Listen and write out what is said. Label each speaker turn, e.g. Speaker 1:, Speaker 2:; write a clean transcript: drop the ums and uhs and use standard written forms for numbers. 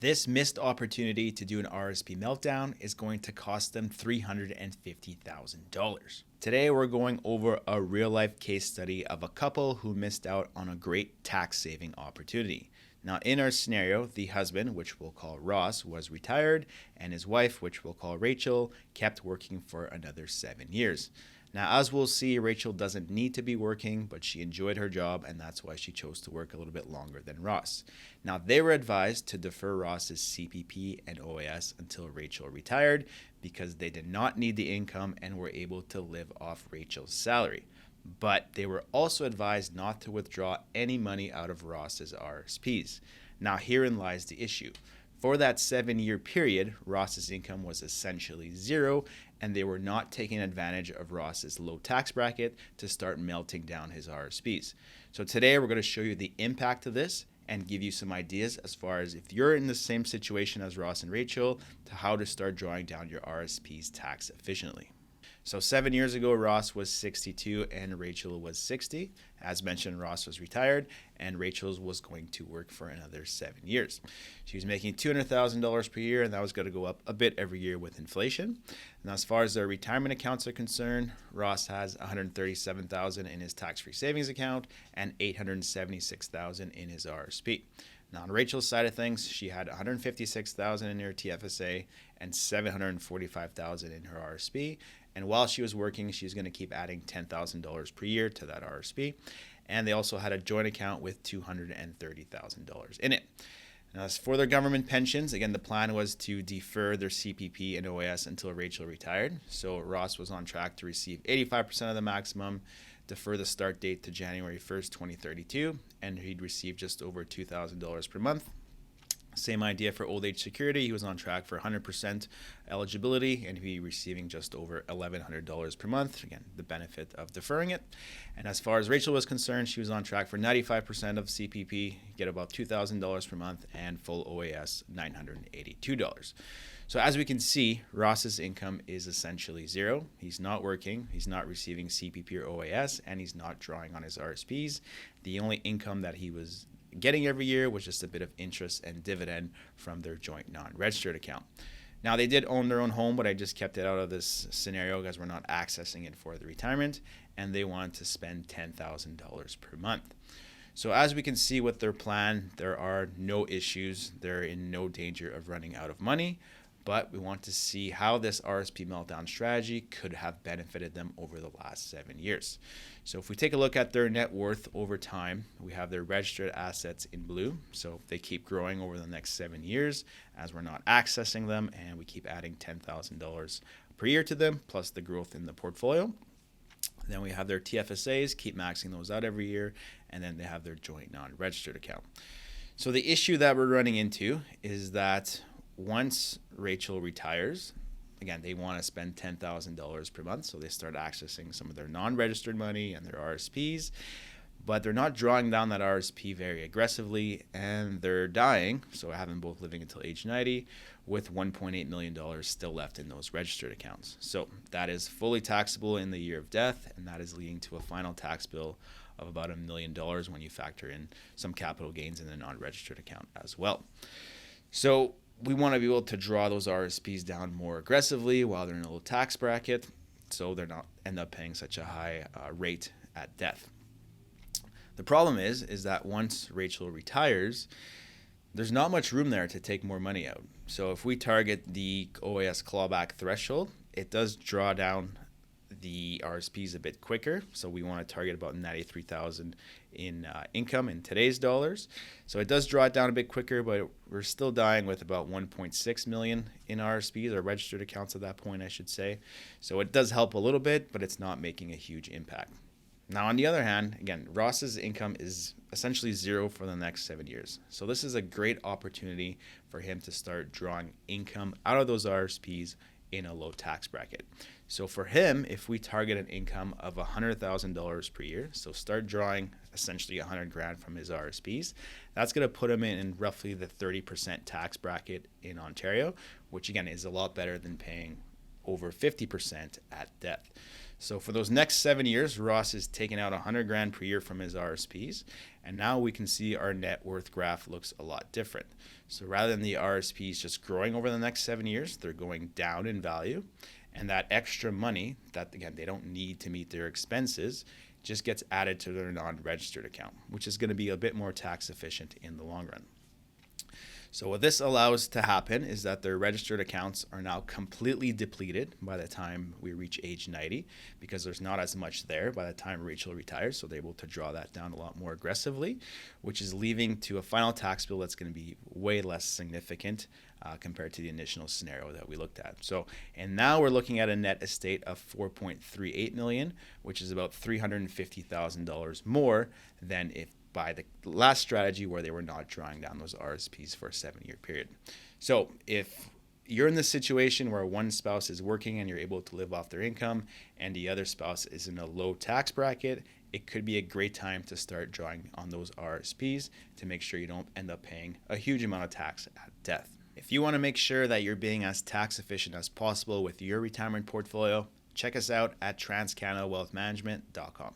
Speaker 1: This missed opportunity to do an RRSP meltdown is going to cost them $350,000. Today, we're going over a real life case study of a couple who missed out on a great tax saving opportunity. Now, in our scenario, the husband, which we'll call Ross, was retired, and his wife, which we'll call Rachel, kept working for another 7 years. Now, as we'll see, Rachel doesn't need to be working, but she enjoyed her job, and that's why she chose to work a little bit longer than Ross. Now, they were advised to defer Ross's CPP and OAS until Rachel retired because they did not need the income and were able to live off Rachel's salary. But they were also advised not to withdraw any money out of Ross's RSPs. Now, herein lies the issue. For that 7-year period, Ross's income was essentially zero, and they were not taking advantage of Ross's low tax bracket to start melting down his RSPs. So today we're going to show you the impact of this and give you some ideas as far as if you're in the same situation as Ross and Rachel to how to start drawing down your RSPs tax efficiently. So 7 years ago, Ross was 62 and Rachel was 60. As mentioned, Ross was retired and Rachel was going to work for another 7 years. She was making $200,000 per year, and that was going to go up a bit every year with inflation. Now, as far as their retirement accounts are concerned, Ross has $137,000 in his tax-free savings account and $876,000 in his RSP. Now, on Rachel's side of things, she had $156,000 in her TFSA and $745,000 in her RSP. And while she was working, she's going to keep adding $10,000 per year to that RSP. And they also had a joint account with $230,000 in it. Now, as for their government pensions, again, the plan was to defer their CPP and OAS until Rachel retired. So Ross was on track to receive 85% of the maximum, defer the start date to January 1st, 2032, and he'd receive just over $2,000 per month. Same idea for old age security. He was on track for 100% eligibility and he'd be receiving just over $1,100 per month. Again, the benefit of deferring it. And as far as Rachel was concerned, she was on track for 95% of CPP, get about $2,000 per month, and full OAS, $982. So as we can see, Ross's income is essentially zero. He's not working, he's not receiving CPP or OAS, and he's not drawing on his RSPs. The only income that he was getting every year was just a bit of interest and dividend from their joint non-registered account. Now, they did own their own home, but I just kept it out of this scenario because we're not accessing it for the retirement, and they wanted to spend $10,000 per month. So as we can see with their plan, there are no issues. They're in no danger of running out of money, but we want to see how this RSP meltdown strategy could have benefited them over the last 7 years. So if we take a look at their net worth over time, we have their registered assets in blue. So they keep growing over the next 7 years as we're not accessing them, and we keep adding $10,000 per year to them, plus the growth in the portfolio. Then we have their TFSAs, keep maxing those out every year, and then they have their joint non-registered account. So the issue that we're running into is that once Rachel retires, again, they want to spend $10,000 per month, so they start accessing some of their non-registered money and their RSPs, but they're not drawing down that RSP very aggressively, and they're dying, so having both living until age 90, with $1.8 million still left in those registered accounts. So that is fully taxable in the year of death, and that is leading to a final tax bill of about $1 million when you factor in some capital gains in the non-registered account as well. So we want to be able to draw those RSPs down more aggressively while they're in a low tax bracket, so they're not end up paying such a high rate at death. The problem is that once Rachel retires, there's not much room there to take more money out. So if we target the OAS clawback threshold, it does draw down the RSPs a bit quicker. So we want to target about $93,000 in income in today's dollars. So it does draw it down a bit quicker, but we're still dying with about 1.6 million in RSPs, or registered accounts at that point, I should say. So it does help a little bit, but it's not making a huge impact. Now, on the other hand, again, Ross's income is essentially zero for the next 7 years. So this is a great opportunity for him to start drawing income out of those RSPs in a low tax bracket. So for him, if we target an income of $100,000 per year, so start drawing essentially $100,000 from his RSPs, that's going to put him in roughly the 30% tax bracket in Ontario, which again is a lot better than paying over 50% at death. So for those next 7 years, Ross is taking out $100,000 per year from his RSPs, and now we can see our net worth graph looks a lot different. So rather than the RSPs just growing over the next 7 years, they're going down in value, and that extra money that, again, they don't need to meet their expenses just gets added to their non-registered account, which is going to be a bit more tax efficient in the long run. So what this allows to happen is that their registered accounts are now completely depleted by the time we reach age 90, because there's not as much there by the time Rachel retires, so they're able to draw that down a lot more aggressively, which is leading to a final tax bill that's going to be way less significant compared to the initial scenario that we looked at. So, and now we're looking at a net estate of $4.38 million, which is about $350,000 more than if by the last strategy where they were not drawing down those RSPs for a 7-year period. So if you're in this situation where one spouse is working and you're able to live off their income and the other spouse is in a low tax bracket, it could be a great time to start drawing on those RSPs to make sure you don't end up paying a huge amount of tax at death. If you want to make sure that you're being as tax efficient as possible with your retirement portfolio, check us out at transcanadawealthmanagement.com.